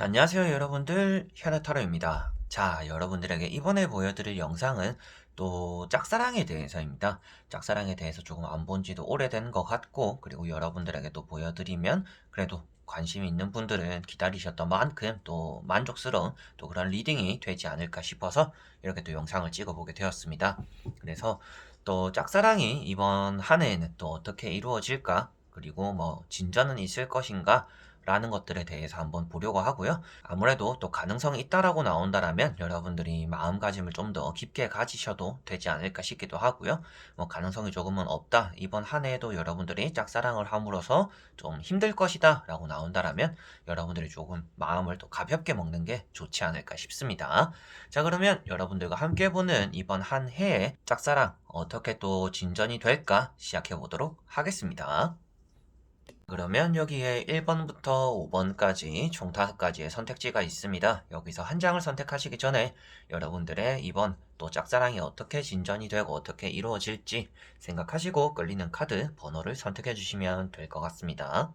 안녕하세요 여러분들, 현우타로입니다. 자, 여러분들에게 이번에 보여드릴 영상은 또 짝사랑에 대해서입니다. 짝사랑에 대해서 조금 안 본 지도 오래된 것 같고, 그리고 여러분들에게 또 보여드리면 그래도 관심 있는 분들은 기다리셨던 만큼 또 만족스러운 또 그런 리딩이 되지 않을까 싶어서 이렇게 또 영상을 찍어보게 되었습니다. 그래서 또 짝사랑이 이번 한 해에는 또 어떻게 이루어질까, 그리고 뭐 진전은 있을 것인가 라는 것들에 대해서 한번 보려고 하고요. 아무래도 또 가능성이 있다라고 나온다라면 여러분들이 마음가짐을 좀 더 깊게 가지셔도 되지 않을까 싶기도 하고요. 뭐 가능성이 조금은 없다, 이번 한 해에도 여러분들이 짝사랑을 함으로써 좀 힘들 것이다 라고 나온다라면 여러분들이 조금 마음을 또 가볍게 먹는 게 좋지 않을까 싶습니다. 자, 그러면 여러분들과 함께 보는 이번 한 해의 짝사랑 어떻게 또 진전이 될까 시작해 보도록 하겠습니다. 그러면 여기에 1번부터 5번까지 총 5가지의 선택지가 있습니다. 여기서 한 장을 선택하시기 전에 여러분들의 이번 또 짝사랑이 어떻게 진전이 되고 어떻게 이루어질지 생각하시고 끌리는 카드 번호를 선택해 주시면 될 것 같습니다.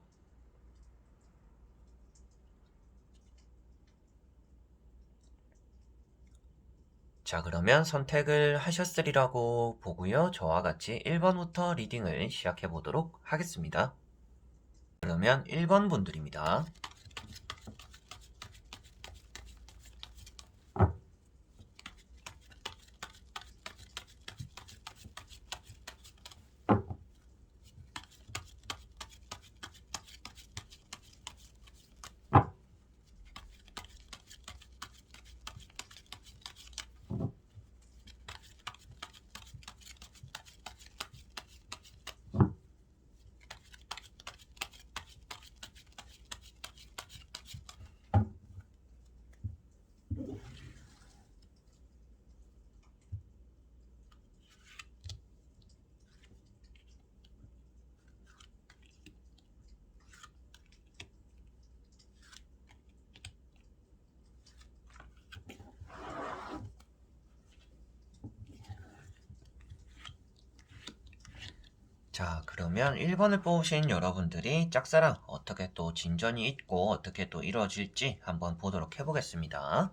자, 그러면 선택을 하셨으리라고 보고요. 저와 같이 1번부터 리딩을 시작해 보도록 하겠습니다. 그러면 1번 분들입니다. 자, 그러면 1번을 뽑으신 여러분들이 짝사랑 어떻게 또 진전이 있고 어떻게 또 이루어질지 한번 보도록 해보겠습니다.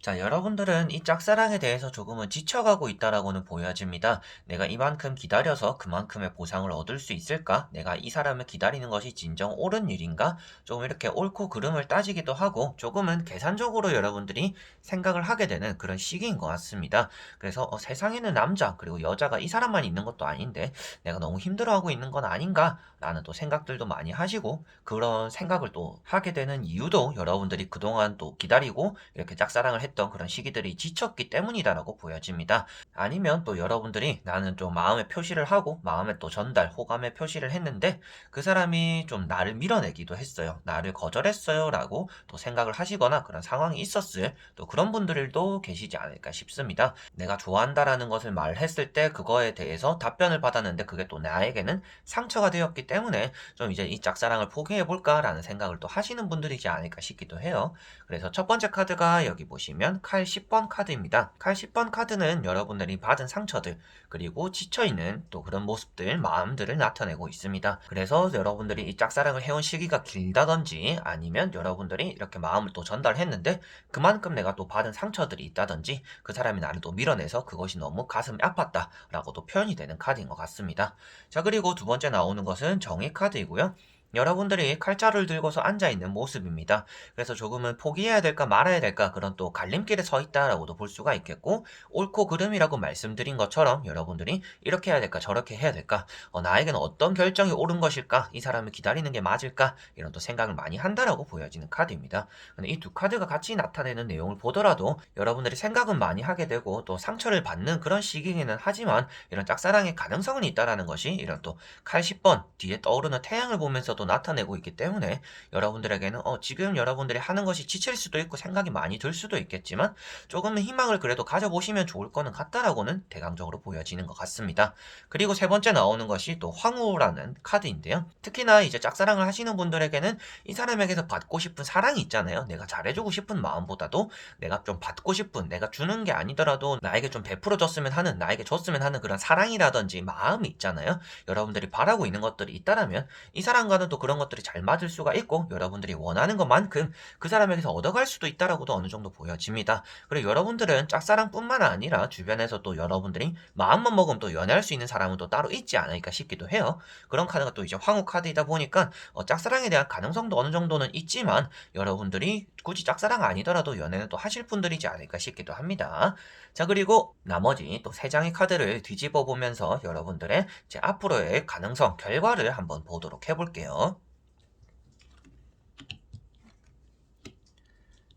자, 여러분들은 이 짝사랑에 대해서 조금은 지쳐가고 있다라고는 보여집니다. 내가 이만큼 기다려서 그만큼의 보상을 얻을 수 있을까? 내가 이 사람을 기다리는 것이 진정 옳은 일인가? 조금 이렇게 옳고 그름을 따지기도 하고 조금은 계산적으로 여러분들이 생각을 하게 되는 그런 시기인 것 같습니다. 그래서 세상에는 남자 그리고 여자가 이 사람만 있는 것도 아닌데 내가 너무 힘들어하고 있는 건 아닌가? 라는 또 생각들도 많이 하시고, 그런 생각을 또 하게 되는 이유도 여러분들이 그동안 또 기다리고 이렇게 짝사랑을 했던 그런 시기들이 지쳤기 때문이다라고 보여집니다. 아니면 또 여러분들이 나는 좀 마음의 표시를 하고 마음의 또 전달, 호감의 표시를 했는데 그 사람이 좀 나를 밀어내기도 했어요. 나를 거절했어요 라고 또 생각을 하시거나 그런 상황이 있었을 또 그런 분들도 계시지 않을까 싶습니다. 내가 좋아한다라는 것을 말했을 때 그거에 대해서 답변을 받았는데 그게 또 나에게는 상처가 되었기 때문에 좀 이제 이 짝사랑을 포기해볼까라는 생각을 또 하시는 분들이지 않을까 싶기도 해요. 그래서 첫 번째 카드가 여기 보시면 칼 10번 카드입니다. 칼 10번 카드는 여러분들이 받은 상처들 그리고 지쳐있는 또 그런 모습들, 마음들을 나타내고 있습니다. 그래서 여러분들이 이 짝사랑을 해온 시기가 길다든지 아니면 여러분들이 이렇게 마음을 또 전달했는데 그만큼 내가 또 받은 상처들이 있다든지 그 사람이 나를 또 밀어내서 그것이 너무 가슴이 아팠다 라고 또 표현이 되는 카드인 것 같습니다. 자, 그리고 두 번째 나오는 것은 정의 카드이고요. 여러분들이 칼자루를 들고서 앉아있는 모습입니다. 그래서 조금은 포기해야 될까 말아야 될까 그런 또 갈림길에 서 있다라고도 볼 수가 있겠고, 옳고 그름이라고 말씀드린 것처럼 여러분들이 이렇게 해야 될까 저렇게 해야 될까, 나에게는 어떤 결정이 옳은 것일까, 이 사람을 기다리는 게 맞을까, 이런 또 생각을 많이 한다라고 보여지는 카드입니다. 근데 이 두 카드가 같이 나타내는 내용을 보더라도 여러분들이 생각은 많이 하게 되고 또 상처를 받는 그런 시기이기는 하지만 이런 짝사랑의 가능성은 있다라는 것이 이런 또 칼 10번 뒤에 떠오르는 태양을 보면서도 나타내고 있기 때문에 여러분들에게는 지금 여러분들이 하는 것이 지칠 수도 있고 생각이 많이 들 수도 있겠지만 조금은 희망을 그래도 가져보시면 좋을 거는 같다라고는 대강적으로 보여지는 것 같습니다. 그리고 세 번째 나오는 것이 또 황후라는 카드인데요. 특히나 이제 짝사랑을 하시는 분들에게는 이 사람에게서 받고 싶은 사랑이 있잖아요. 내가 잘해주고 싶은 마음보다도 내가 좀 받고 싶은, 내가 주는 게 아니더라도 나에게 좀 베풀어줬으면 하는, 나에게 줬으면 하는 그런 사랑이라든지 마음이 있잖아요. 여러분들이 바라고 있는 것들이 있다라면 이 사람과는 여러분들과는 또 그런 것들이 잘 맞을 수가 있고 여러분들이 원하는 것만큼 그 사람에게서 얻어갈 수도 있다라고도 어느 정도 보여집니다. 그리고 여러분들은 짝사랑뿐만 아니라 주변에서 또 여러분들이 마음만 먹으면 또 연애할 수 있는 사람은 또 따로 있지 않을까 싶기도 해요. 그런 카드가 또 이제 황후 카드이다 보니까 짝사랑에 대한 가능성도 어느 정도는 있지만 여러분들이 굳이 짝사랑 아니더라도 연애는 또 하실 분들이지 않을까 싶기도 합니다. 자, 그리고 나머지 또 세 장의 카드를 뒤집어 보면서 여러분들의 제 앞으로의 가능성, 결과를 한번 보도록 해볼게요.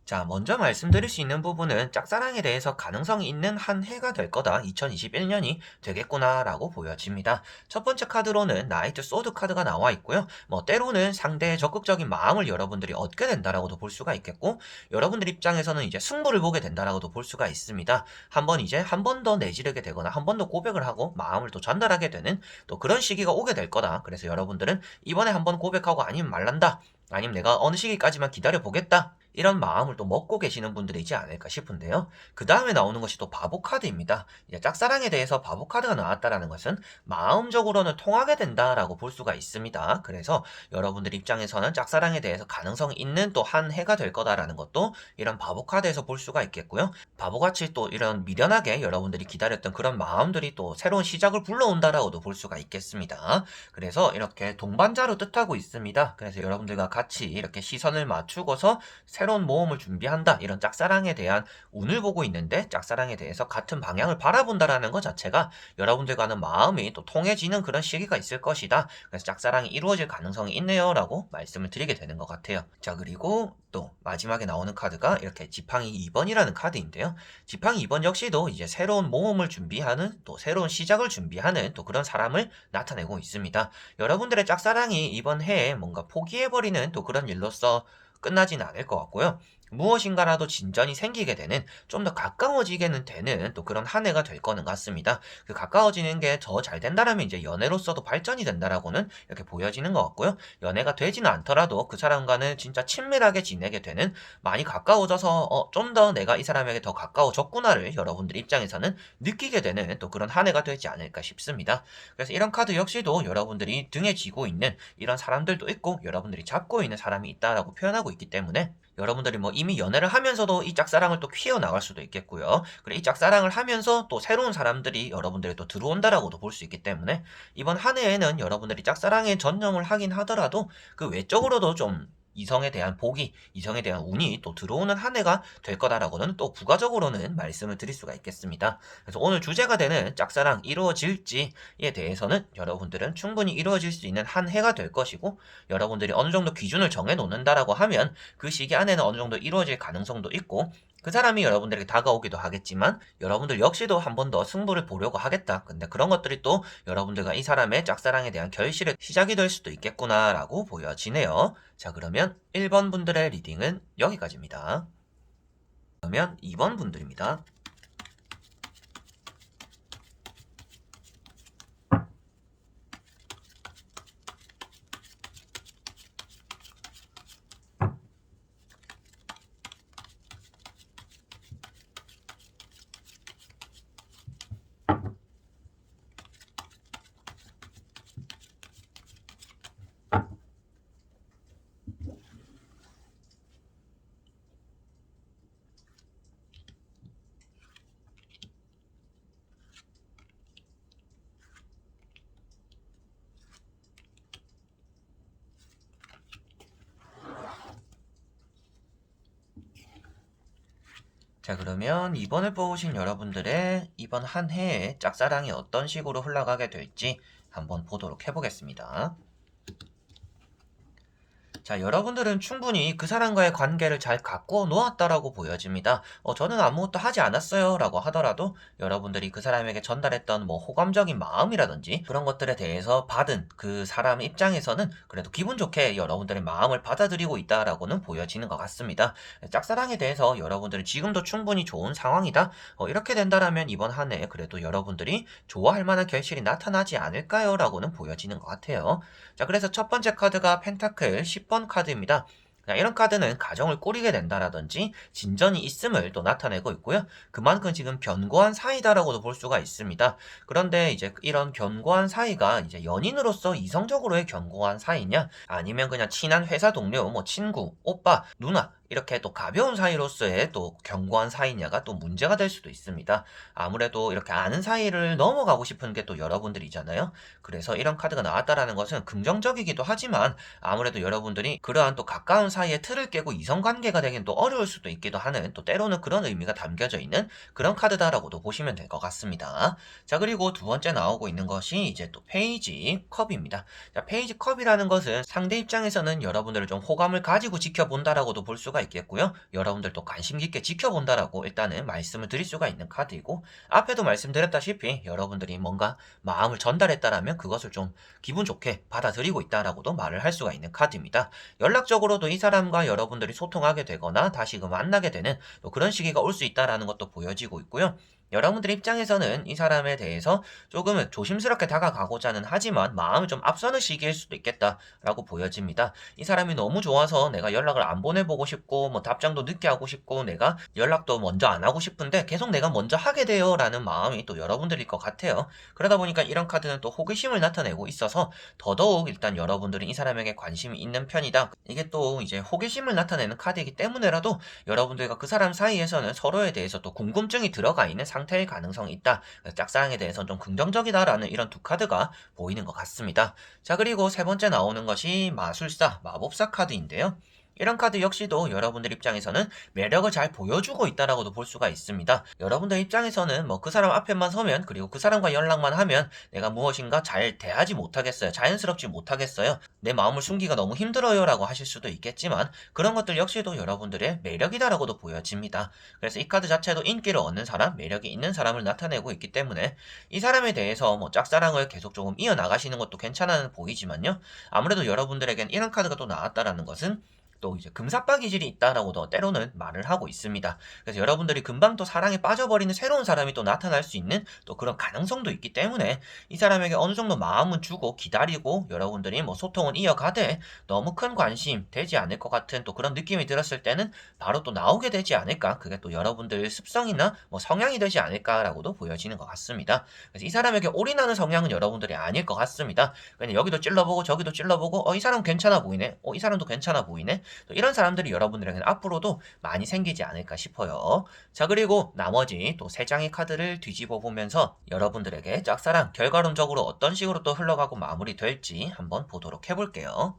자, 먼저 말씀드릴 수 있는 부분은 짝사랑에 대해서 가능성이 있는 한 해가 될 거다. 2021년이 되겠구나라고 보여집니다. 첫 번째 카드로는 나이트 소드 카드가 나와 있고요. 때로는 상대의 적극적인 마음을 여러분들이 얻게 된다라고도 볼 수가 있겠고, 여러분들 입장에서는 이제 승부를 보게 된다라고도 볼 수가 있습니다. 한 번 더 내지르게 되거나 한 번 더 고백을 하고 마음을 또 전달하게 되는 또 그런 시기가 오게 될 거다. 그래서 여러분들은 이번에 한 번 고백하고 아니면 말란다. 아니면 내가 어느 시기까지만 기다려 보겠다. 이런 마음을 또 먹고 계시는 분들이지 않을까 싶은데요. 그 다음에 나오는 것이 또 바보 카드입니다. 이제 짝사랑에 대해서 바보 카드가 나왔다라는 것은 마음적으로는 통하게 된다라고 볼 수가 있습니다. 그래서 여러분들 입장에서는 짝사랑에 대해서 가능성이 있는 또 한 해가 될 거다라는 것도 이런 바보 카드에서 볼 수가 있겠고요. 바보같이 또 이런 미련하게 여러분들이 기다렸던 그런 마음들이 또 새로운 시작을 불러온다라고도 볼 수가 있겠습니다. 그래서 이렇게 동반자로 뜻하고 있습니다. 그래서 여러분들과 같이 이렇게 시선을 맞추고서 새로운 모험을 준비한다. 이런 짝사랑에 대한 운을 보고 있는데 짝사랑에 대해서 같은 방향을 바라본다라는 것 자체가 여러분들과는 마음이 또 통해지는 그런 시기가 있을 것이다. 그래서 짝사랑이 이루어질 가능성이 있네요. 라고 말씀을 드리게 되는 것 같아요. 자, 그리고 또 마지막에 나오는 카드가 이렇게 지팡이 2번이라는 카드인데요. 지팡이 2번 역시도 이제 새로운 모험을 준비하는 또 새로운 시작을 준비하는 또 그런 사람을 나타내고 있습니다. 여러분들의 짝사랑이 이번 해에 뭔가 포기해버리는 또 그런 일로서 끝나진 않을 것 같고요. 무엇인가라도 진전이 생기게 되는 좀 더 가까워지게는 되는 또 그런 한 해가 될 거는 같습니다. 그 가까워지는 게 더 잘 된다라면 이제 연애로서도 발전이 된다라고는 이렇게 보여지는 것 같고요. 연애가 되지는 않더라도 그 사람과는 진짜 친밀하게 지내게 되는 많이 가까워져서 좀 더 내가 이 사람에게 더 가까워졌구나를 여러분들 입장에서는 느끼게 되는 또 그런 한 해가 되지 않을까 싶습니다. 그래서 이런 카드 역시도 여러분들이 등에 쥐고 있는 이런 사람들도 있고 여러분들이 잡고 있는 사람이 있다라고 표현하고 있기 때문에 여러분들이 이미 연애를 하면서도 이 짝사랑을 또 키워나갈 수도 있겠고요. 그리고 이 짝사랑을 하면서 또 새로운 사람들이 여러분들이 또 들어온다라고도 볼 수 있기 때문에 이번 한 해에는 여러분들이 짝사랑에 전념을 하긴 하더라도 그 외적으로도 좀 이성에 대한 운이 또 들어오는 한 해가 될 거다라고는 또 부가적으로는 말씀을 드릴 수가 있겠습니다. 그래서 오늘 주제가 되는 짝사랑 이루어질지에 대해서는 여러분들은 충분히 이루어질 수 있는 한 해가 될 것이고 여러분들이 어느 정도 기준을 정해 놓는다라고 하면 그 시기 안에는 어느 정도 이루어질 가능성도 있고 그 사람이 여러분들에게 다가오기도 하겠지만 여러분들 역시도 한 번 더 승부를 보려고 하겠다. 근데 그런 것들이 또 여러분들과 이 사람의 짝사랑에 대한 결실의 시작이 될 수도 있겠구나라고 보여지네요. 자, 그러면 1번 분들의 리딩은 여기까지입니다. 그러면 2번 분들입니다. 자, 그러면 2번을 뽑으신 여러분들의 이번 한 해의 짝사랑이 어떤 식으로 흘러가게 될지 한번 보도록 해보겠습니다. 자, 여러분들은 충분히 그 사람과의 관계를 잘 가꾸어 놓았다라고 보여집니다. 저는 아무것도 하지 않았어요 라고 하더라도 여러분들이 그 사람에게 전달했던 호감적인 마음이라든지 그런 것들에 대해서 받은 그 사람 입장에서는 그래도 기분 좋게 여러분들의 마음을 받아들이고 있다라고는 보여지는 것 같습니다. 짝사랑에 대해서 여러분들은 지금도 충분히 좋은 상황이다. 이렇게 된다라면 이번 한 해 그래도 여러분들이 좋아할 만한 결실이 나타나지 않을까요? 라고는 보여지는 것 같아요. 자, 그래서 첫 번째 카드가 펜타클 10번 카드입니다. 자, 이런 카드는 가정을 꾸리게 된다라든지 진전이 있음을 또 나타내고 있고요. 그만큼 지금 견고한 사이다라고도 볼 수가 있습니다. 그런데 이제 이런 견고한 사이가 이제 연인으로서 이성적으로의 견고한 사이냐, 아니면 그냥 친한 회사 동료, 뭐 친구, 오빠, 누나 이렇게 또 가벼운 사이로서의 또 견고한 사이냐가 또 문제가 될 수도 있습니다. 아무래도 이렇게 아는 사이를 넘어가고 싶은 게 또 여러분들이잖아요. 그래서 이런 카드가 나왔다라는 것은 긍정적이기도 하지만 아무래도 여러분들이 그러한 또 가까운 사이의 틀을 깨고 이성관계가 되긴 또 어려울 수도 있기도 하는, 또 때로는 그런 의미가 담겨져 있는 그런 카드다라고도 보시면 될 것 같습니다. 자, 그리고 두 번째 나오고 있는 것이 이제 또 페이지 컵입니다. 자, 페이지 컵이라는 것은 상대 입장에서는 여러분들을 좀 호감을 가지고 지켜본다라고도 볼 수가 있겠고요. 여러분들도 관심 깊게 지켜본다라고 일단은 말씀을 드릴 수가 있는 카드이고, 앞에도 말씀드렸다시피 여러분들이 뭔가 마음을 전달했다라면 그것을 좀 기분 좋게 받아들이고 있다라고도 말을 할 수가 있는 카드입니다. 연락적으로도 이 사람과 여러분들이 소통하게 되거나 다시 만나게 되는 또 그런 시기가 올 수 있다라는 것도 보여지고 있고요. 여러분들 입장에서는 이 사람에 대해서 조금은 조심스럽게 다가가고자는 하지만 마음을 좀 앞서는 시기일 수도 있겠다라고 보여집니다. 이 사람이 너무 좋아서 내가 연락을 안 보내보고 싶고 뭐 답장도 늦게 하고 싶고 내가 연락도 먼저 안 하고 싶은데 계속 내가 먼저 하게 돼요 라는 마음이 또 여러분들일 것 같아요. 그러다 보니까 이런 카드는 또 호기심을 나타내고 있어서 더더욱 일단 여러분들은 이 사람에게 관심이 있는 편이다. 이게 또 이제 호기심을 나타내는 카드이기 때문에라도 여러분들과 그 사람 사이에서는 서로에 대해서 또 궁금증이 들어가 있는 상태일 가능성이 있다. 짝사랑에 대해서는 좀 긍정적이다라는 이런 두 카드가 보이는 것 같습니다. 자, 그리고 세 번째 나오는 것이 마술사, 마법사 카드인데요. 이런 카드 역시도 여러분들 입장에서는 매력을 잘 보여주고 있다라고도 볼 수가 있습니다. 여러분들 입장에서는 뭐 그 사람 앞에만 서면, 그리고 그 사람과 연락만 하면 내가 무엇인가 잘 대하지 못하겠어요. 자연스럽지 못하겠어요. 내 마음을 숨기가 너무 힘들어요 라고 하실 수도 있겠지만, 그런 것들 역시도 여러분들의 매력이다라고도 보여집니다. 그래서 이 카드 자체도 인기를 얻는 사람, 매력이 있는 사람을 나타내고 있기 때문에 이 사람에 대해서 뭐 짝사랑을 계속 조금 이어나가시는 것도 괜찮아 보이지만요. 아무래도 여러분들에겐 이런 카드가 또 나왔다라는 것은 또 이제 금사빠 기질이 있다라고도 때로는 말을 하고 있습니다. 그래서 여러분들이 금방 또 사랑에 빠져버리는 새로운 사람이 또 나타날 수 있는 또 그런 가능성도 있기 때문에 이 사람에게 어느 정도 마음은 주고 기다리고 여러분들이 뭐 소통은 이어가되 너무 큰 관심 되지 않을 것 같은 또 그런 느낌이 들었을 때는 바로 또 나오게 되지 않을까, 그게 또 여러분들 습성이나 뭐 성향이 되지 않을까라고도 보여지는 것 같습니다. 그래서 이 사람에게 올인하는 성향은 여러분들이 아닐 것 같습니다. 그냥 여기도 찔러보고 저기도 찔러보고 이 사람 괜찮아 보이네, 이 사람도 괜찮아 보이네, 또 이런 사람들이 여러분들에게는 앞으로도 많이 생기지 않을까 싶어요. 자, 그리고 나머지 또 세 장의 카드를 뒤집어 보면서 여러분들에게 짝사랑 결과론적으로 어떤 식으로 또 흘러가고 마무리될지 한번 보도록 해볼게요.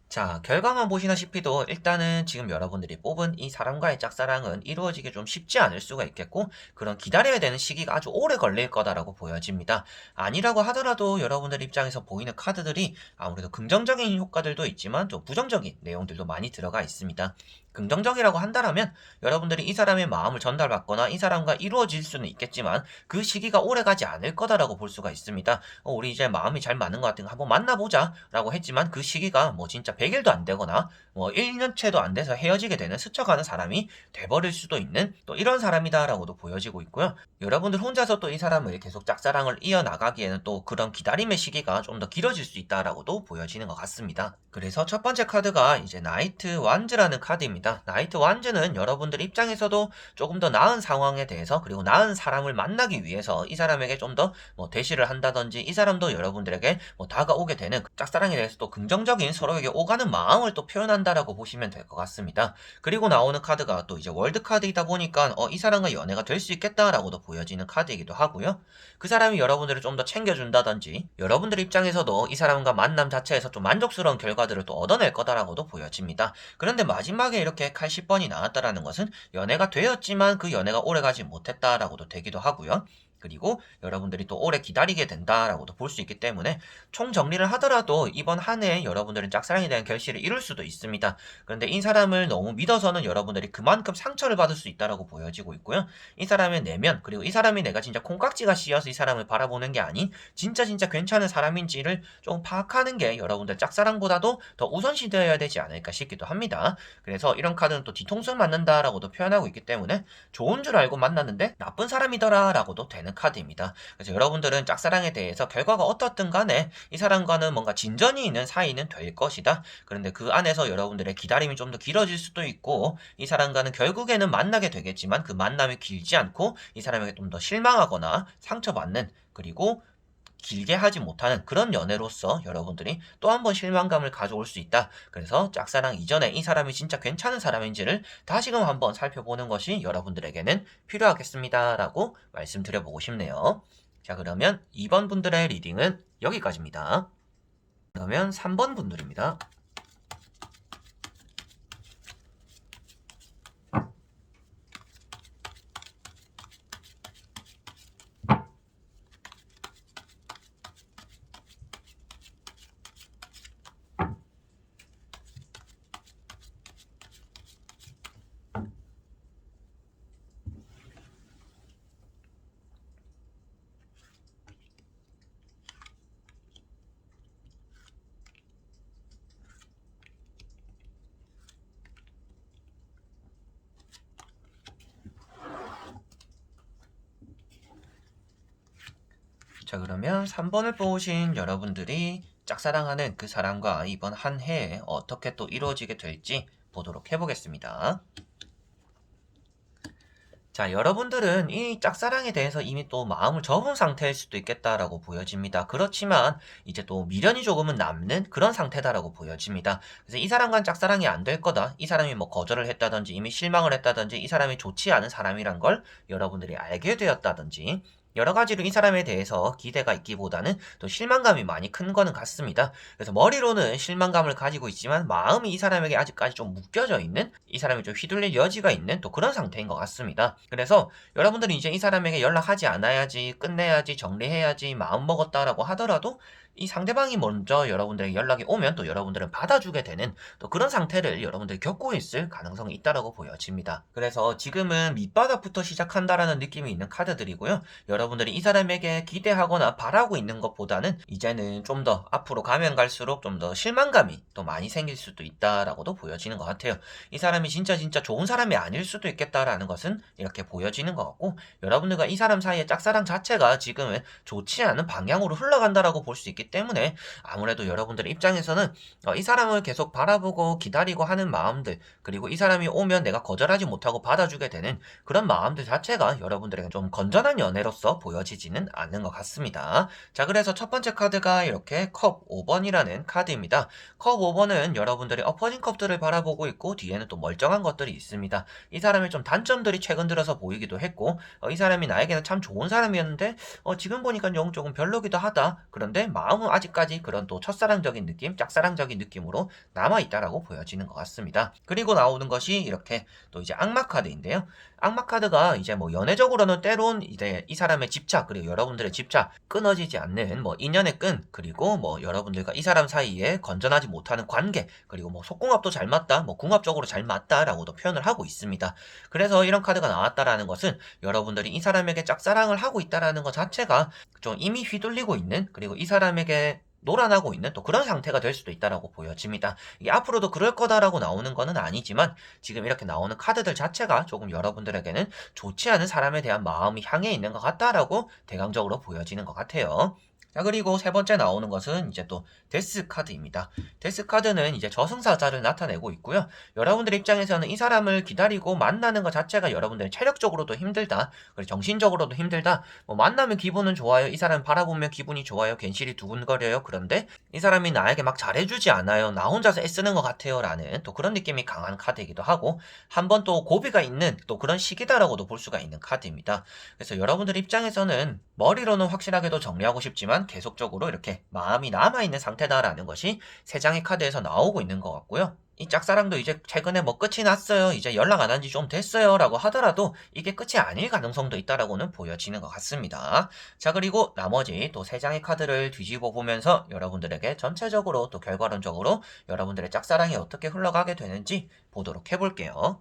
자, 결과만 보시다시피도 일단은 지금 여러분들이 뽑은 이 사람과의 짝사랑은 이루어지기 좀 쉽지 않을 수가 있겠고, 그런 기다려야 되는 시기가 아주 오래 걸릴 거다라고 보여집니다. 아니라고 하더라도 여러분들 입장에서 보이는 카드들이 아무래도 긍정적인 효과들도 있지만 좀 부정적인 내용들도 많이 들어가 있습니다. 긍정적이라고 한다라면 여러분들이 이 사람의 마음을 전달받거나 이 사람과 이루어질 수는 있겠지만 그 시기가 오래 가지 않을 거다라고 볼 수가 있습니다. 우리 이제 마음이 잘 맞는 것 같으니까 한번 만나보자 라고 했지만 그 시기가 뭐 진짜 100일도 안 되거나 뭐 1년째도 안 돼서 헤어지게 되는, 스쳐가는 사람이 돼버릴 수도 있는 또 이런 사람이다라고도 보여지고 있고요. 여러분들 혼자서 또 이 사람을 계속 짝사랑을 이어나가기에는 또 그런 기다림의 시기가 좀 더 길어질 수 있다라고도 보여지는 것 같습니다. 그래서 첫 번째 카드가 이제 나이트 완즈라는 카드입니다. 나이트 완즈는 여러분들 입장에서도 조금 더 나은 상황에 대해서, 그리고 나은 사람을 만나기 위해서 이 사람에게 좀 더 뭐 대시를 한다든지 이 사람도 여러분들에게 뭐 다가오게 되는 짝사랑에 대해서 또 긍정적인 서로에게 오가는 마음을 또 표현한다라고 보시면 될 것 같습니다. 그리고 나오는 카드가 또 이제 월드 카드이다 보니까 이 사람과 연애가 될 수 있겠다라고도 보여지는 카드이기도 하고요. 그 사람이 여러분들을 좀 더 챙겨준다든지 여러분들 입장에서도 이 사람과 만남 자체에서 좀 만족스러운 결과들을 또 얻어낼 거다라고도 보여집니다. 그런데 마지막에 이렇게 칼 10번이 나왔다라는 것은 연애가 되었지만 그 연애가 오래가지 못했다라고도 되기도 하고요. 그리고 여러분들이 또 오래 기다리게 된다라고도 볼 수 있기 때문에 총 정리를 하더라도 이번 한 해에 여러분들은 짝사랑에 대한 결실을 이룰 수도 있습니다. 그런데 이 사람을 너무 믿어서는 여러분들이 그만큼 상처를 받을 수 있다라고 보여지고 있고요. 이 사람의 내면, 그리고 이 사람이 내가 진짜 콩깍지가 씌어서 이 사람을 바라보는 게 아닌 진짜 괜찮은 사람인지를 좀 파악하는 게 여러분들 짝사랑보다도 더 우선시 되어야 되지 않을까 싶기도 합니다. 그래서 이런 카드는 또 뒤통수를 맞는다라고도 표현하고 있기 때문에 좋은 줄 알고 만났는데 나쁜 사람이더라라고도 되는 있는 카드입니다. 그래서 여러분들은 짝사랑에 대해서 결과가 어떻든 간에 이 사람과는 뭔가 진전이 있는 사이는 될 것이다. 그런데 그 안에서 여러분들의 기다림이 좀 더 길어질 수도 있고 이 사람과는 결국에는 만나게 되겠지만 그 만남이 길지 않고 이 사람에게 좀 더 실망하거나 상처받는 그리고 길게 하지 못하는 그런 연애로서 여러분들이 또 한 번 실망감을 가져올 수 있다. 그래서 짝사랑 이전에 이 사람이 진짜 괜찮은 사람인지를 다시금 한번 살펴보는 것이 여러분들에게는 필요하겠습니다. 라고 말씀드려보고 싶네요. 자, 그러면 2번 분들의 리딩은 여기까지입니다. 그러면 3번 분들입니다. 자, 그러면 3번을 뽑으신 여러분들이 짝사랑하는 그 사람과 이번 한 해에 어떻게 또 이루어지게 될지 보도록 해보겠습니다. 자, 여러분들은 이 짝사랑에 대해서 이미 또 마음을 접은 상태일 수도 있겠다라고 보여집니다. 그렇지만 이제 또 미련이 조금은 남는 그런 상태다라고 보여집니다. 그래서 이 사람과는 짝사랑이 안 될 거다. 이 사람이 뭐 거절을 했다든지 이미 실망을 했다든지 이 사람이 좋지 않은 사람이란 걸 여러분들이 알게 되었다든지 여러 가지로 이 사람에 대해서 기대가 있기보다는 또 실망감이 많이 큰 거는 같습니다. 그래서 머리로는 실망감을 가지고 있지만 마음이 이 사람에게 아직까지 좀 묶여져 있는 이 사람이 좀 휘둘릴 여지가 있는 또 그런 상태인 것 같습니다. 그래서 여러분들이 이제 이 사람에게 연락하지 않아야지 끝내야지 정리해야지 마음 먹었다라고 하더라도 이 상대방이 먼저 여러분들에게 연락이 오면 또 여러분들은 받아주게 되는 또 그런 상태를 여러분들이 겪고 있을 가능성이 있다라고 보여집니다. 그래서 지금은 밑바닥부터 시작한다라는 느낌이 있는 카드들이고요. 여러분들이 이 사람에게 기대하거나 바라고 있는 것보다는 이제는 좀 더 앞으로 가면 갈수록 좀 더 실망감이 또 많이 생길 수도 있다라고도 보여지는 것 같아요. 이 사람이 진짜 좋은 사람이 아닐 수도 있겠다라는 것은 이렇게 보여지는 것 같고 여러분들과 이 사람 사이의 짝사랑 자체가 지금은 좋지 않은 방향으로 흘러간다라고 볼 수 있기 때문에 아무래도 여러분들의 입장에서는 이 사람을 계속 바라보고 기다리고 하는 마음들 그리고 이 사람이 오면 내가 거절하지 못하고 받아주게 되는 그런 마음들 자체가 여러분들에게 좀 건전한 연애로서 보여지지는 않는 것 같습니다. 자, 그래서 첫 번째 카드가 이렇게 컵 5번이라는 카드입니다. 컵 5번은 여러분들이 엎어진 컵들을 바라보고 있고 뒤에는 또 멀쩡한 것들이 있습니다. 이 사람의 좀 단점들이 최근 들어서 보이기도 했고 이 사람이 나에게는 참 좋은 사람이었는데 지금 보니까 조금 별로기도 하다. 그런데 마음은 아직까지 그런 또 첫사랑적인 느낌, 짝사랑적인 느낌으로 남아있다라고 보여지는 것 같습니다. 그리고 나오는 것이 이렇게 또 이제 악마 카드인데요. 악마 카드가 이제 뭐 연애적으로는 때론 이제 이 사람의 집착 그리고 여러분들의 집착 끊어지지 않는 뭐 인연의 끈 그리고 뭐 여러분들과 이 사람 사이에 건전하지 못하는 관계 그리고 뭐 속궁합도 잘 맞다 뭐 궁합적으로 잘 맞다라고도 표현을 하고 있습니다. 그래서 이런 카드가 나왔다라는 것은 여러분들이 이 사람에게 짝사랑을 하고 있다라는 것 자체가 좀 이미 휘둘리고 있는 그리고 이 사람에게 놀아나고 있는 또 그런 상태가 될 수도 있다라고 보여집니다. 이게 앞으로도 그럴 거다라고 나오는 거는 아니지만 지금 이렇게 나오는 카드들 자체가 조금 여러분들에게는 좋지 않은 사람에 대한 마음이 향해 있는 것 같다라고 대강적으로 보여지는 것 같아요. 자, 그리고 세 번째 나오는 것은 이제 또 데스 카드입니다. 데스 카드는 이제 저승사자를 나타내고 있고요. 여러분들 입장에서는 이 사람을 기다리고 만나는 것 자체가 여러분들 체력적으로도 힘들다. 그리고 정신적으로도 힘들다. 뭐 만나면 기분은 좋아요. 이 사람 바라보면 기분이 좋아요. 괜시리 두근거려요. 그런데 이 사람이 나에게 막 잘해주지 않아요. 나 혼자서 애쓰는 것 같아요. 라는 또 그런 느낌이 강한 카드이기도 하고 한번 또 고비가 있는 또 그런 시기다라고도 볼 수가 있는 카드입니다. 그래서 여러분들 입장에서는 머리로는 확실하게도 정리하고 싶지만 계속적으로 이렇게 마음이 남아있는 상태다라는 것이 세 장의 카드에서 나오고 있는 것 같고요. 이 짝사랑도 이제 최근에 뭐 끝이 났어요. 이제 연락 안 한 지 좀 됐어요. 라고 하더라도 이게 끝이 아닐 가능성도 있다라고는 보여지는 것 같습니다. 자, 그리고 나머지 또 세 장의 카드를 뒤집어 보면서 여러분들에게 전체적으로 또 결과론적으로 여러분들의 짝사랑이 어떻게 흘러가게 되는지 보도록 해볼게요.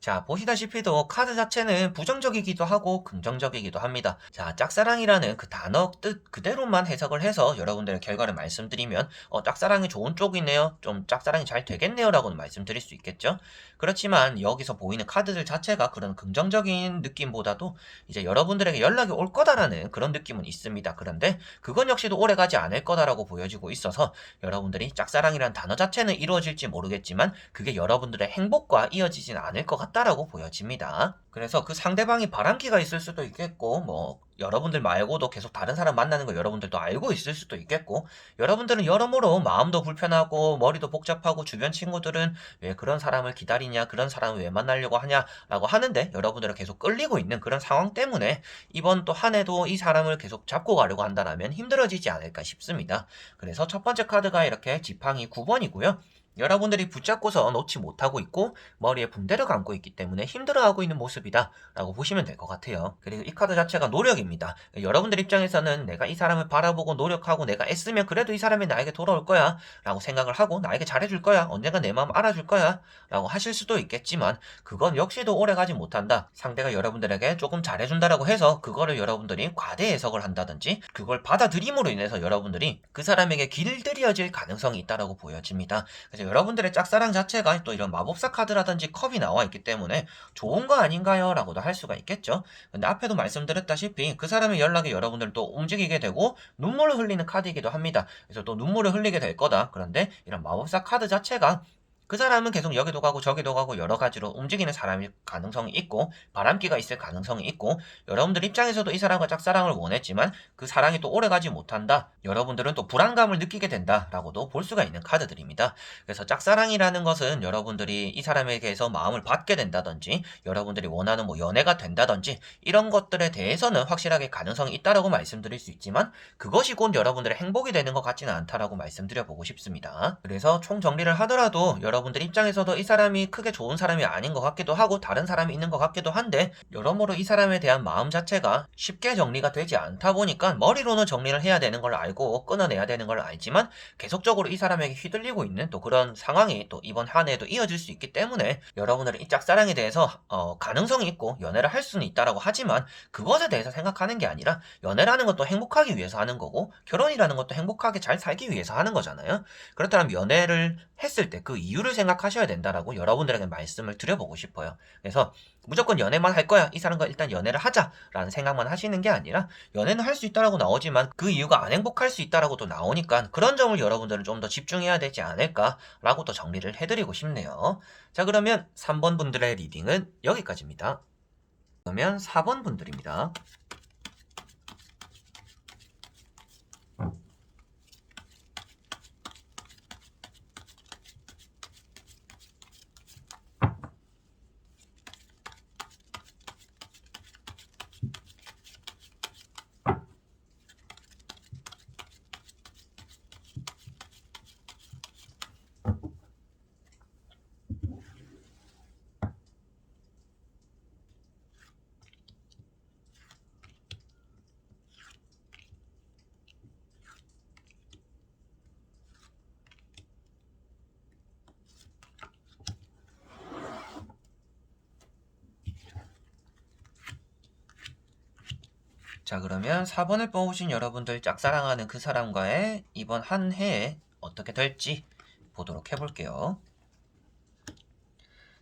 자, 보시다시피도 카드 자체는 부정적이기도 하고 긍정적이기도 합니다. 자, 짝사랑이라는 그 단어 뜻 그대로만 해석을 해서 여러분들의 결과를 말씀드리면 짝사랑이 좋은 쪽이네요. 좀 짝사랑이 잘 되겠네요. 라고는 말씀드릴 수 있겠죠. 그렇지만 여기서 보이는 카드들 자체가 그런 긍정적인 느낌보다도 이제 여러분들에게 연락이 올 거다라는 그런 느낌은 있습니다. 그런데 그건 역시도 오래가지 않을 거다라고 보여지고 있어서 여러분들이 짝사랑이라는 단어 자체는 이루어질지 모르겠지만 그게 여러분들의 행복과 이어지진 않을 것 같다라고 보여집니다. 그래서 그 상대방이 바람기가 있을 수도 있겠고, 뭐, 여러분들 말고도 계속 다른 사람 만나는 거 여러분들도 알고 있을 수도 있겠고, 여러분들은 여러모로 마음도 불편하고, 머리도 복잡하고, 주변 친구들은 왜 그런 사람을 기다리냐, 그런 사람을 왜 만나려고 하냐라고 하는데, 여러분들은 계속 끌리고 있는 그런 상황 때문에, 이번 또 한 해도 이 사람을 계속 잡고 가려고 한다면 힘들어지지 않을까 싶습니다. 그래서 첫 번째 카드가 이렇게 지팡이 9번이고요. 여러분들이 붙잡고서 놓지 못하고 있고 머리에 붕대를 감고 있기 때문에 힘들어하고 있는 모습이다 라고 보시면 될 것 같아요. 그리고 이 카드 자체가 노력입니다. 여러분들 입장에서는 내가 이 사람을 바라보고 노력하고 내가 애쓰면 그래도 이 사람이 나에게 돌아올 거야 라고 생각을 하고 나에게 잘해줄 거야, 언젠가 내 마음 알아줄 거야 라고 하실 수도 있겠지만 그건 역시도 오래가지 못한다. 상대가 여러분들에게 조금 잘해준다라고 해서 그거를 여러분들이 과대 해석을 한다든지 그걸 받아들임으로 인해서 여러분들이 그 사람에게 길들여질 가능성이 있다라고 보여집니다. 그래서 여러분들의 짝사랑 자체가 또 이런 마법사 카드라든지 컵이 나와 있기 때문에 좋은 거 아닌가요? 라고도 할 수가 있겠죠. 근데 앞에도 말씀드렸다시피 그 사람의 연락에 여러분들 또 움직이게 되고 눈물을 흘리는 카드이기도 합니다. 그래서 또 눈물을 흘리게 될 거다. 그런데 이런 마법사 카드 자체가 그 사람은 계속 여기도 가고 저기도 가고 여러 가지로 움직이는 사람일 가능성이 있고 바람기가 있을 가능성이 있고 여러분들 입장에서도 이 사람과 짝사랑을 원했지만 그 사랑이 또 오래가지 못한다. 여러분들은 또 불안감을 느끼게 된다라고도 볼 수가 있는 카드들입니다. 그래서 짝사랑이라는 것은 여러분들이 이 사람에게서 마음을 받게 된다든지 여러분들이 원하는 뭐 연애가 된다든지 이런 것들에 대해서는 확실하게 가능성이 있다라고 말씀드릴 수 있지만 그것이 곧 여러분들의 행복이 되는 것 같지는 않다라고 말씀드려보고 싶습니다. 그래서 총 정리를 하더라도 여러분들 입장에서도 이 사람이 크게 좋은 사람이 아닌 것 같기도 하고 다른 사람이 있는 것 같기도 한데 여러모로 이 사람에 대한 마음 자체가 쉽게 정리가 되지 않다 보니까 머리로는 정리를 해야 되는 걸 알고 끊어내야 되는 걸 알지만 계속적으로 이 사람에게 휘둘리고 있는 또 그런 상황이 또 이번 한 해에도 이어질 수 있기 때문에 여러분들은 이 짝사랑에 대해서 가능성이 있고 연애를 할 수는 있다라고 하지만 그것에 대해서 생각하는 게 아니라 연애라는 것도 행복하기 위해서 하는 거고 결혼이라는 것도 행복하게 잘 살기 위해서 하는 거잖아요. 그렇다면 연애를 했을 때 그 이유를 생각하셔야 된다라고 여러분들에게 말씀을 드려보고 싶어요. 그래서 무조건 연애만 할 거야, 이 사람과 일단 연애를 하자라는 생각만 하시는 게 아니라 연애는 할 수 있다라고 나오지만 그 이유가 안 행복할 수 있다라고도 나오니까 그런 점을 여러분들은 좀 더 집중해야 되지 않을까라고 또 정리를 해드리고 싶네요. 자, 그러면 3번 분들의 리딩은 여기까지입니다. 그러면 4번 분들입니다. 자, 그러면 4번을 뽑으신 여러분들 짝사랑하는 그 사람과의 이번 한 해에 어떻게 될지 보도록 해볼게요.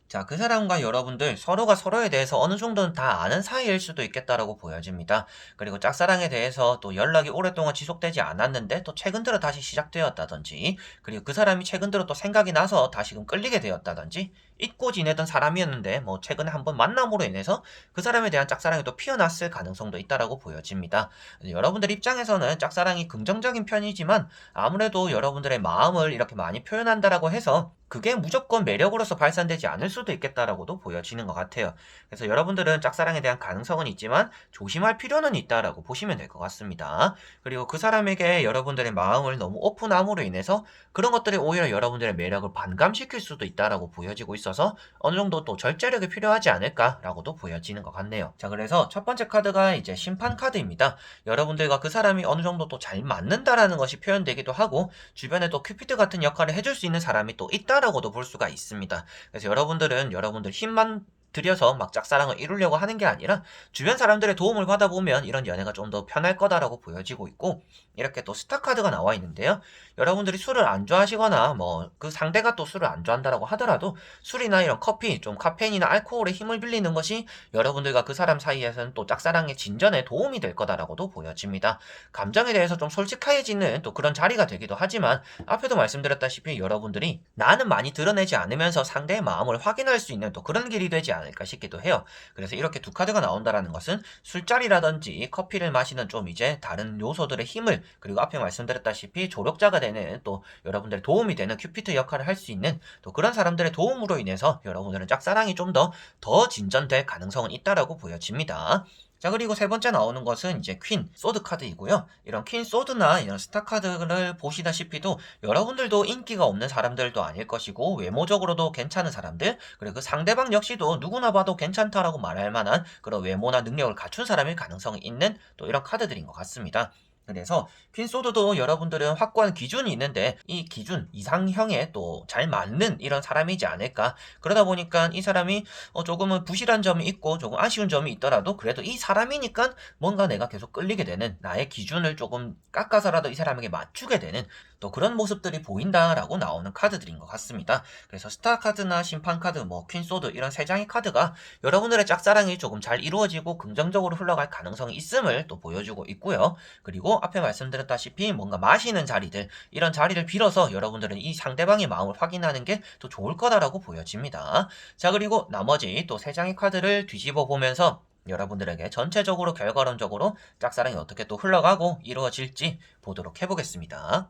자, 그 사람과 여러분들 서로가 서로에 대해서 어느 정도는 다 아는 사이일 수도 있겠다라고 보여집니다. 그리고 짝사랑에 대해서 또 연락이 오랫동안 지속되지 않았는데 또 최근 들어 다시 시작되었다든지 그리고 그 사람이 최근 들어 또 생각이 나서 다시금 끌리게 되었다든지 잊고 지내던 사람이었는데 뭐 최근에 한번 만남으로 인해서 그 사람에 대한 짝사랑이 또 피어났을 가능성도 있다라고 보여집니다. 여러분들 입장에서는 짝사랑이 긍정적인 편이지만 아무래도 여러분들의 마음을 이렇게 많이 표현한다라고 해서 그게 무조건 매력으로서 발산되지 않을 수도 있겠다라고도 보여지는 것 같아요. 그래서 여러분들은 짝사랑에 대한 가능성은 있지만 조심할 필요는 있다라고 보시면 될 것 같습니다. 그리고 그 사람에게 여러분들의 마음을 너무 오픈함으로 인해서 그런 것들이 오히려 여러분들의 매력을 반감시킬 수도 있다라고 보여지고 있어서 어느 정도 또 절제력이 필요하지 않을까라고도 보여지는 것 같네요. 자, 그래서 첫 번째 카드가 이제 심판 카드입니다. 여러분들과 그 사람이 어느 정도 또 잘 맞는다라는 것이 표현되기도 하고 주변에 또 큐피드 같은 역할을 해줄 수 있는 사람이 또 있다라고도 볼 수가 있습니다. 그래서 여러분들은 여러분들 힘만 들여서 막 짝사랑을 이루려고 하는 게 아니라 주변 사람들의 도움을 받아보면 이런 연애가 좀 더 편할 거다라고 보여지고 있고, 이렇게 또 스타 카드가 나와 있는데요. 여러분들이 술을 안 좋아하시거나 뭐 그 상대가 또 술을 안 좋아한다라고 하더라도 술이나 이런 커피, 좀 카페인이나 알코올의 힘을 빌리는 것이 여러분들과 그 사람 사이에서는 또 짝사랑의 진전에 도움이 될 거다라고도 보여집니다. 감정에 대해서 좀 솔직해지는 또 그런 자리가 되기도 하지만, 앞에도 말씀드렸다시피 여러분들이 나는 많이 드러내지 않으면서 상대의 마음을 확인할 수 있는 또 그런 길이 되지 않을까 싶기도 해요. 그래서 이렇게 두 카드가 나온다라는 것은 술자리라든지 커피를 마시는 좀 이제 다른 요소들의 힘을, 그리고 앞에 말씀드렸다시피 조력자가 되는 또 여러분들의 도움이 되는 큐피트 역할을 할 수 있는 또 그런 사람들의 도움으로 인해서 여러분들은 짝사랑이 좀 더 진전될 가능성은 있다라고 보여집니다. 자, 그리고 세 번째 나오는 것은 이제 퀸 소드 카드이고요. 이런 퀸 소드나 이런 스타 카드를 보시다시피도 여러분들도 인기가 없는 사람들도 아닐 것이고, 외모적으로도 괜찮은 사람들, 그리고 그 상대방 역시도 누구나 봐도 괜찮다라고 말할 만한 그런 외모나 능력을 갖춘 사람일 가능성이 있는 또 이런 카드들인 것 같습니다. 그래서 퀸소드도 여러분들은 확고한 기준이 있는데, 이 기준 이상형에 또 잘 맞는 이런 사람이지 않을까. 그러다 보니까 이 사람이 조금은 부실한 점이 있고 조금 아쉬운 점이 있더라도 그래도 이 사람이니까 뭔가 내가 계속 끌리게 되는, 나의 기준을 조금 깎아서라도 이 사람에게 맞추게 되는 또 그런 모습들이 보인다라고 나오는 카드들인 것 같습니다. 그래서 스타 카드나 심판 카드, 뭐 퀸소드 이런 세 장의 카드가 여러분들의 짝사랑이 조금 잘 이루어지고 긍정적으로 흘러갈 가능성이 있음을 또 보여주고 있고요. 그리고 앞에 말씀드렸다시피 뭔가 마시는 자리들, 이런 자리를 빌어서 여러분들은 이 상대방의 마음을 확인하는 게 더 좋을 거다라고 보여집니다. 자, 그리고 나머지 또 세 장의 카드를 뒤집어 보면서 여러분들에게 전체적으로 결과론적으로 짝사랑이 어떻게 또 흘러가고 이루어질지 보도록 해보겠습니다.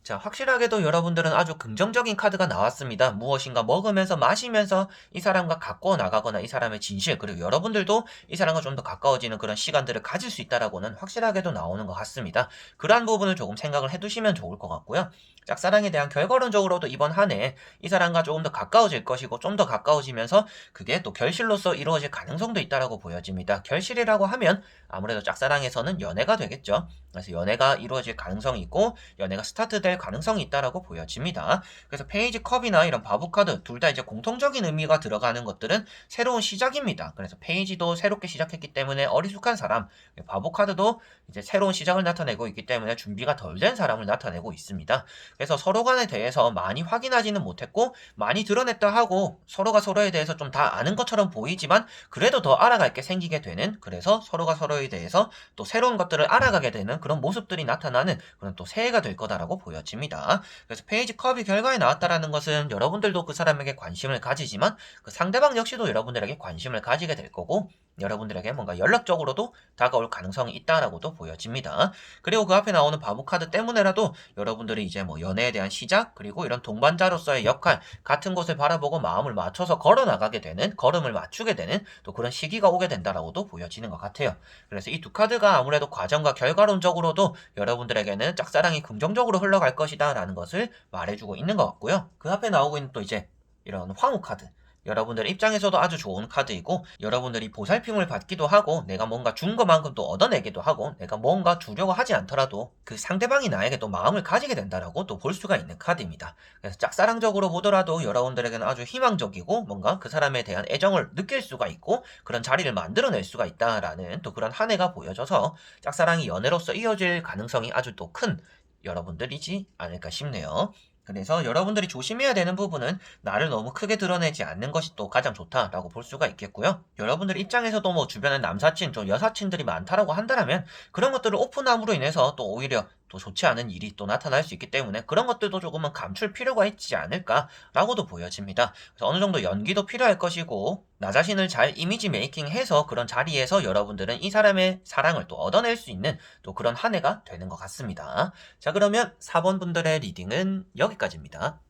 자, 확실하게도 여러분들은 아주 긍정적인 카드가 나왔습니다. 무엇인가 먹으면서 마시면서 이 사람과 가까워 나가거나 이 사람의 진실, 그리고 여러분들도 이 사람과 좀 더 가까워지는 그런 시간들을 가질 수 있다라고는 확실하게도 나오는 것 같습니다. 그러한 부분을 조금 생각을 해두시면 좋을 것 같고요. 짝사랑에 대한 결과론적으로도 이번 한 해 이 사람과 조금 더 가까워질 것이고, 좀 더 가까워지면서 그게 또 결실로서 이루어질 가능성도 있다라고 보여집니다. 결실이라고 하면 아무래도 짝사랑에서는 연애가 되겠죠. 그래서 연애가 이루어질 가능성이 있고 연애가 스타트될 가능성이 있다라고 보여집니다. 그래서 페이지 컵이나 이런 바보 카드 둘 다 이제 공통적인 의미가 들어가는 것들은 새로운 시작입니다. 그래서 페이지도 새롭게 시작했기 때문에 어리숙한 사람, 바보 카드도 이제 새로운 시작을 나타내고 있기 때문에 준비가 덜 된 사람을 나타내고 있습니다. 그래서 서로 간에 대해서 많이 확인하지는 못했고 많이 드러냈다 하고 서로가 서로에 대해서 좀 다 아는 것처럼 보이지만 그래도 더 알아갈 게 생기게 되는, 그래서 서로가 서로에 대해서 또 새로운 것들을 알아가게 되는 그런 모습들이 나타나는 그런 또 새해가 될 거다라고 보여집니다. 그래서 페이지 컵이 결과에 나왔다라는 것은 여러분들도 그 사람에게 관심을 가지지만 그 상대방 역시도 여러분들에게 관심을 가지게 될 거고, 여러분들에게 뭔가 연락적으로도 다가올 가능성이 있다라고도 보여집니다. 그리고 그 앞에 나오는 바보 카드 때문에라도 여러분들이 이제 뭐 연애에 대한 시작, 그리고 이런 동반자로서의 역할, 같은 곳을 바라보고 마음을 맞춰서 걸어 나가게 되는, 걸음을 맞추게 되는 또 그런 시기가 오게 된다라고도 보여지는 것 같아요. 그래서 이 두 카드가 아무래도 과정과 결과론적으로도 여러분들에게는 짝사랑이 긍정적으로 흘러갈 것이다 라는 것을 말해주고 있는 것 같고요. 그 앞에 나오고 있는 또 이제 이런 황후 카드, 여러분들 입장에서도 아주 좋은 카드이고, 여러분들이 보살핌을 받기도 하고 내가 뭔가 준 것만큼 또 얻어내기도 하고, 내가 뭔가 주려고 하지 않더라도 그 상대방이 나에게 또 마음을 가지게 된다라고 또 볼 수가 있는 카드입니다. 그래서 짝사랑적으로 보더라도 여러분들에게는 아주 희망적이고 뭔가 그 사람에 대한 애정을 느낄 수가 있고 그런 자리를 만들어낼 수가 있다라는 또 그런 한 해가 보여져서 짝사랑이 연애로서 이어질 가능성이 아주 또 큰 여러분들이지 않을까 싶네요. 그래서 여러분들이 조심해야 되는 부분은 나를 너무 크게 드러내지 않는 것이 또 가장 좋다라고 볼 수가 있겠고요. 여러분들 입장에서도 뭐 주변에 남사친, 좀 여사친들이 많다라고 한다면 그런 것들을 오픈함으로 인해서 또 오히려 또 좋지 않은 일이 또 나타날 수 있기 때문에 그런 것들도 조금은 감출 필요가 있지 않을까라고도 보여집니다. 그래서 어느 정도 연기도 필요할 것이고, 나 자신을 잘 이미지 메이킹해서 그런 자리에서 여러분들은 이 사람의 사랑을 또 얻어낼 수 있는 또 그런 한 해가 되는 것 같습니다. 자, 그러면 4번 분들의 리딩은 여기까지입니다.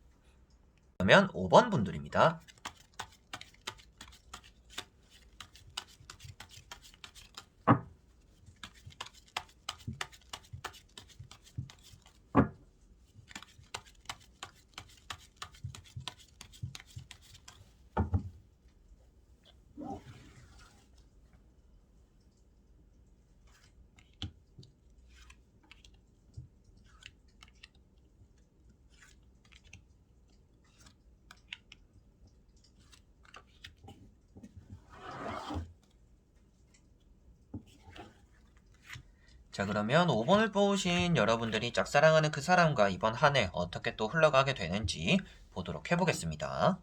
그러면 5번 분들입니다. 자, 그러면 5번을 뽑으신 여러분들이 짝사랑하는 그 사람과 이번 한 해 어떻게 또 흘러가게 되는지 보도록 해보겠습니다.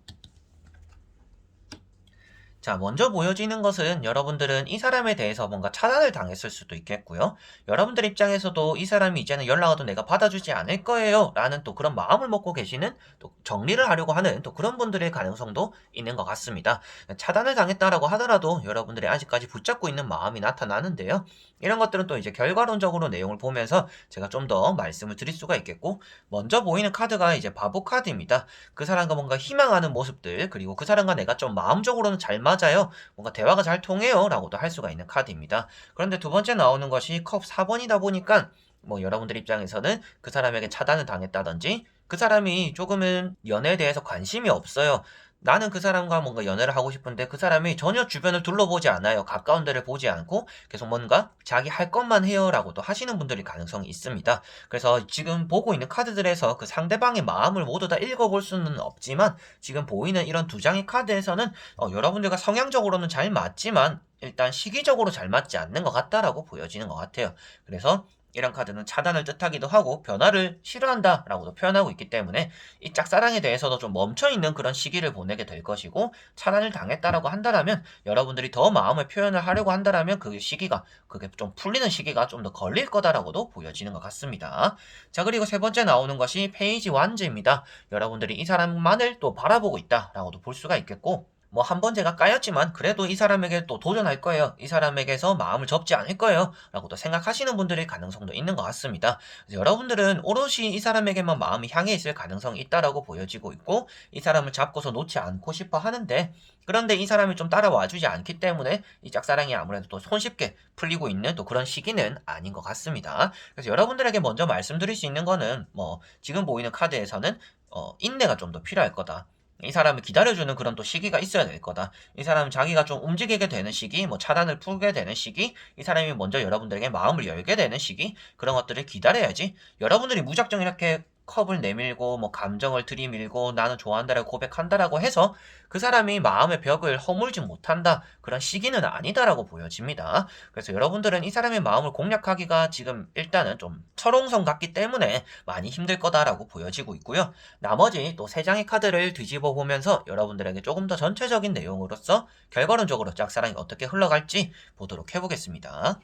자, 먼저 보여지는 것은 여러분들은 이 사람에 대해서 뭔가 차단을 당했을 수도 있겠고요. 여러분들 입장에서도 이 사람이 이제는 연락 와도 내가 받아주지 않을 거예요 라는 또 그런 마음을 먹고 계시는, 또 정리를 하려고 하는 또 그런 분들의 가능성도 있는 것 같습니다. 차단을 당했다라고 하더라도 여러분들이 아직까지 붙잡고 있는 마음이 나타나는데요. 이런 것들은 또 이제 결과론적으로 내용을 보면서 제가 좀 더 말씀을 드릴 수가 있겠고, 먼저 보이는 카드가 이제 바보 카드입니다. 그 사람과 뭔가 희망하는 모습들, 그리고 그 사람과 내가 좀 마음적으로는 잘 맞아요, 뭔가 대화가 잘 통해요 라고도 할 수가 있는 카드입니다. 그런데 두 번째 나오는 것이 컵 4번이다 보니까 뭐 여러분들 입장에서는 그 사람에게 차단을 당했다든지, 그 사람이 조금은 연애에 대해서 관심이 없어요. 나는 그 사람과 뭔가 연애를 하고 싶은데 그 사람이 전혀 주변을 둘러보지 않아요. 가까운 데를 보지 않고 계속 뭔가 자기 할 것만 해요 라고도 하시는 분들이 가능성이 있습니다. 그래서 지금 보고 있는 카드들에서 그 상대방의 마음을 모두 다 읽어볼 수는 없지만, 지금 보이는 이런 두 장의 카드에서는 여러분들과 성향적으로는 잘 맞지만 일단 시기적으로 잘 맞지 않는 것 같다라고 보여지는 것 같아요. 그래서 이런 카드는 차단을 뜻하기도 하고 변화를 싫어한다 라고도 표현하고 있기 때문에 이 짝사랑에 대해서도 좀 멈춰있는 그런 시기를 보내게 될 것이고, 차단을 당했다라고 한다라면 여러분들이 더 마음을 표현을 하려고 한다라면 그 시기가, 그게 좀 풀리는 시기가 좀 더 걸릴 거다라고도 보여지는 것 같습니다. 자, 그리고 세 번째 나오는 것이 페이지 완즈입니다. 여러분들이 이 사람만을 또 바라보고 있다라고도 볼 수가 있겠고, 뭐 한 번 제가 까였지만 그래도 이 사람에게 또 도전할 거예요, 이 사람에게서 마음을 접지 않을 거예요 라고도 생각하시는 분들의 가능성도 있는 것 같습니다. 그래서 여러분들은 오롯이 이 사람에게만 마음이 향해 있을 가능성이 있다라고 보여지고 있고, 이 사람을 잡고서 놓지 않고 싶어 하는데, 그런데 이 사람이 좀 따라와 주지 않기 때문에 이 짝사랑이 아무래도 또 손쉽게 풀리고 있는 또 그런 시기는 아닌 것 같습니다. 그래서 여러분들에게 먼저 말씀드릴 수 있는 거는, 뭐 지금 보이는 카드에서는 인내가 좀 더 필요할 거다, 이 사람을 기다려주는 그런 또 시기가 있어야 될 거다, 이 사람은 자기가 좀 움직이게 되는 시기, 뭐 차단을 풀게 되는 시기, 이 사람이 먼저 여러분들에게 마음을 열게 되는 시기, 그런 것들을 기다려야지 여러분들이 무작정 이렇게 컵을 내밀고 뭐 감정을 들이밀고 나는 좋아한다라고 고백한다라고 해서 그 사람이 마음의 벽을 허물지 못한다, 그런 시기는 아니다라고 보여집니다. 그래서 여러분들은 이 사람의 마음을 공략하기가 지금 일단은 좀 철옹성 같기 때문에 많이 힘들 거다라고 보여지고 있고요. 나머지 또 세 장의 카드를 뒤집어 보면서 여러분들에게 조금 더 전체적인 내용으로서 결과론적으로 짝사랑이 어떻게 흘러갈지 보도록 해보겠습니다.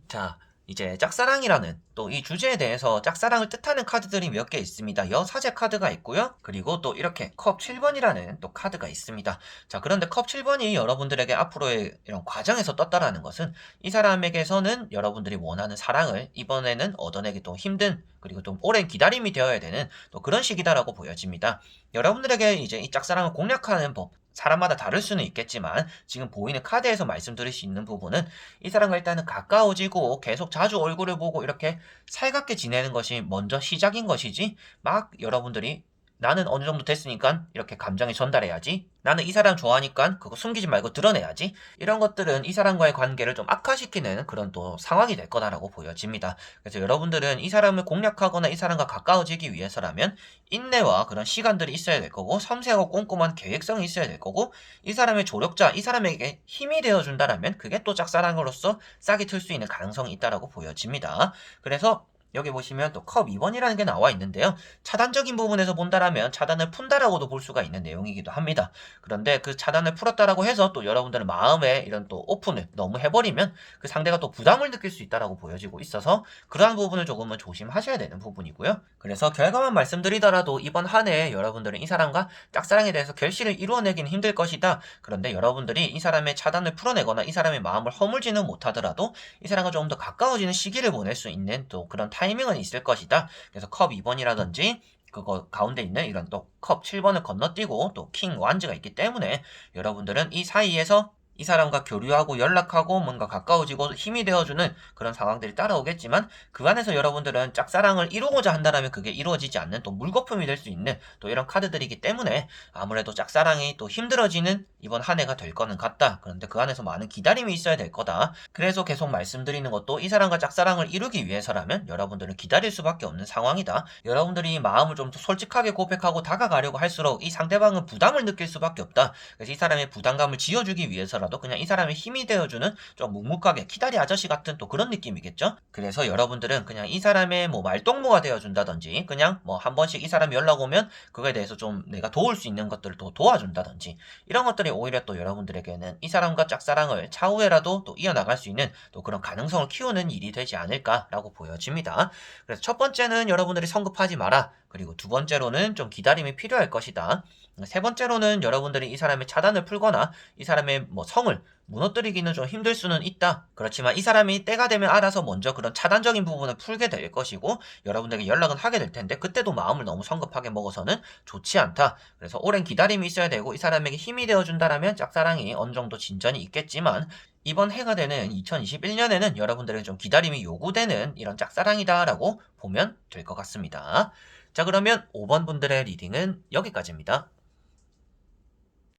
자, 이제 짝사랑이라는 또 이 주제에 대해서 짝사랑을 뜻하는 카드들이 몇 개 있습니다. 여사제 카드가 있고요. 그리고 또 이렇게 컵 7번이라는 또 카드가 있습니다. 자, 그런데 컵 7번이 여러분들에게 앞으로의 이런 과정에서 떴다라는 것은 이 사람에게서는 여러분들이 원하는 사랑을 이번에는 얻어내기 또 힘든, 그리고 좀 오랜 기다림이 되어야 되는 또 그런 시기다라고 보여집니다. 여러분들에게 이제 이 짝사랑을 공략하는 법, 사람마다 다를 수는 있겠지만 지금 보이는 카드에서 말씀드릴 수 있는 부분은, 이 사람과 일단은 가까워지고 계속 자주 얼굴을 보고 이렇게 살갑게 지내는 것이 먼저 시작인 것이지, 막 여러분들이 나는 어느 정도 됐으니까 이렇게 감정을 전달해야지, 나는 이 사람 좋아하니까 그거 숨기지 말고 드러내야지, 이런 것들은 이 사람과의 관계를 좀 악화시키는 그런 또 상황이 될 거다라고 보여집니다. 그래서 여러분들은 이 사람을 공략하거나 이 사람과 가까워지기 위해서라면 인내와 그런 시간들이 있어야 될 거고, 섬세하고 꼼꼼한 계획성이 있어야 될 거고, 이 사람의 조력자, 이 사람에게 힘이 되어준다라면 그게 또 짝사랑으로서 싹이 틀 수 있는 가능성이 있다라고 보여집니다. 그래서 여기 보시면 또 컵 2번이라는 게 나와 있는데요. 차단적인 부분에서 본다라면 차단을 푼다라고도 볼 수가 있는 내용이기도 합니다. 그런데 그 차단을 풀었다라고 해서 또 여러분들의 마음에 이런 또 오픈을 너무 해버리면 그 상대가 또 부담을 느낄 수 있다라고 보여지고 있어서 그러한 부분을 조금은 조심하셔야 되는 부분이고요. 그래서 결과만 말씀드리더라도 이번 한 해에 여러분들은 이 사람과 짝사랑에 대해서 결실을 이루어내기는 힘들 것이다. 그런데 여러분들이 이 사람의 차단을 풀어내거나 이 사람의 마음을 허물지는 못하더라도 이 사람과 조금 더 가까워지는 시기를 보낼 수 있는 또 그런 타이밍은 있을 것이다. 그래서 컵 2번이라든지 그거 가운데 있는 이런 또 컵 7번을 건너뛰고 또 킹 완즈가 있기 때문에 여러분들은 이 사이에서 이 사람과 교류하고 연락하고 뭔가 가까워지고 힘이 되어주는 그런 상황들이 따라오겠지만, 그 안에서 여러분들은 짝사랑을 이루고자 한다면 그게 이루어지지 않는 또 물거품이 될 수 있는 또 이런 카드들이기 때문에 아무래도 짝사랑이 또 힘들어지는 이번 한 해가 될 거는 같다. 그런데 그 안에서 많은 기다림이 있어야 될 거다. 그래서 계속 말씀드리는 것도, 이 사람과 짝사랑을 이루기 위해서라면 여러분들은 기다릴 수밖에 없는 상황이다. 여러분들이 마음을 좀 더 솔직하게 고백하고 다가가려고 할수록 이 상대방은 부담을 느낄 수밖에 없다. 그래서 이 사람의 부담감을 지어주기 위해서라도 아니더라도 그냥 이 사람의 힘이 되어주는 좀 묵묵하게 키다리 아저씨 같은 또 그런 느낌이겠죠. 그래서 여러분들은 그냥 이 사람의 뭐 말동무가 되어준다든지 그냥 뭐 한 번씩 이 사람이 연락 오면 그거에 대해서 좀 내가 도울 수 있는 것들을 또 도와준다든지 이런 것들이 오히려 또 여러분들에게는 이 사람과 짝사랑을 차후에라도 또 이어나갈 수 있는 또 그런 가능성을 키우는 일이 되지 않을까라고 보여집니다. 그래서 첫 번째는 여러분들이 성급하지 마라. 그리고 두 번째로는 좀 기다림이 필요할 것이다. 세 번째로는 여러분들이 이 사람의 차단을 풀거나 이 사람의 뭐 성을 무너뜨리기는 좀 힘들 수는 있다. 그렇지만 이 사람이 때가 되면 알아서 먼저 그런 차단적인 부분을 풀게 될 것이고 여러분들에게 연락은 하게 될 텐데 그때도 마음을 너무 성급하게 먹어서는 좋지 않다. 그래서 오랜 기다림이 있어야 되고 이 사람에게 힘이 되어준다라면 짝사랑이 어느 정도 진전이 있겠지만 이번 해가 되는 2021년에는 여러분들에게 좀 기다림이 요구되는 이런 짝사랑이다라고 보면 될 것 같습니다. 자, 그러면 5번 분들의 리딩은 여기까지입니다.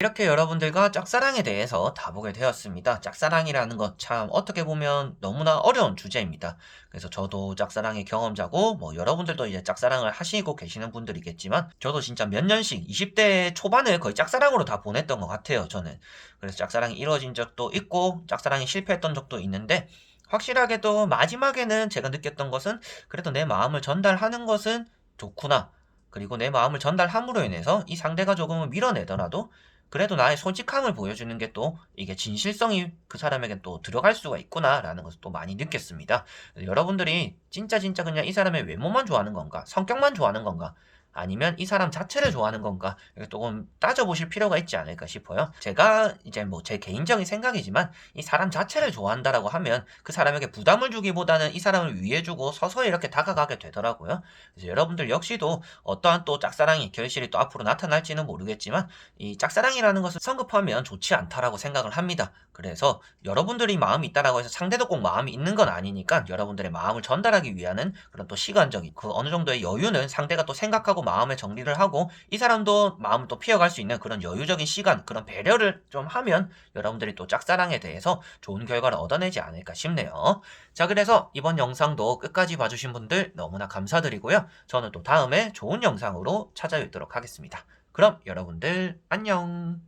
이렇게 여러분들과 짝사랑에 대해서 다 보게 되었습니다. 짝사랑이라는 것 참 어떻게 보면 너무나 어려운 주제입니다. 그래서 저도 짝사랑의 경험자고 뭐 여러분들도 이제 짝사랑을 하시고 계시는 분들이겠지만 저도 진짜 몇 년씩 20대 초반을 거의 짝사랑으로 다 보냈던 것 같아요. 저는. 그래서 짝사랑이 이루어진 적도 있고 짝사랑이 실패했던 적도 있는데 확실하게도 마지막에는 제가 느꼈던 것은 그래도 내 마음을 전달하는 것은 좋구나. 그리고 내 마음을 전달함으로 인해서 이 상대가 조금은 밀어내더라도 그래도 나의 솔직함을 보여주는 게 또 이게 진실성이 그 사람에게 또 들어갈 수가 있구나라는 것을 또 많이 느꼈습니다. 여러분들이 진짜 그냥 이 사람의 외모만 좋아하는 건가? 성격만 좋아하는 건가? 아니면 이 사람 자체를 좋아하는 건가? 이거 조금 따져보실 필요가 있지 않을까 싶어요. 제가 이제 뭐 제 개인적인 생각이지만 이 사람 자체를 좋아한다라고 하면 그 사람에게 부담을 주기보다는 이 사람을 위해주고 서서히 이렇게 다가가게 되더라고요. 그래서 여러분들 역시도 어떠한 또 짝사랑의 결실이 또 앞으로 나타날지는 모르겠지만 이 짝사랑이라는 것은 성급하면 좋지 않다라고 생각을 합니다. 그래서 여러분들이 마음이 있다라고 해서 상대도 꼭 마음이 있는 건 아니니까 여러분들의 마음을 전달하기 위한 그런 또 시간적인 그 어느 정도의 여유는 상대가 또 생각하고 마음의 정리를 하고 이 사람도 마음을 또 피어갈 수 있는 그런 여유적인 시간 그런 배려를 좀 하면 여러분들이 또 짝사랑에 대해서 좋은 결과를 얻어내지 않을까 싶네요. 자, 그래서 이번 영상도 끝까지 봐주신 분들 너무나 감사드리고요. 저는 또 다음에 좋은 영상으로 찾아뵙도록 하겠습니다. 그럼 여러분들 안녕.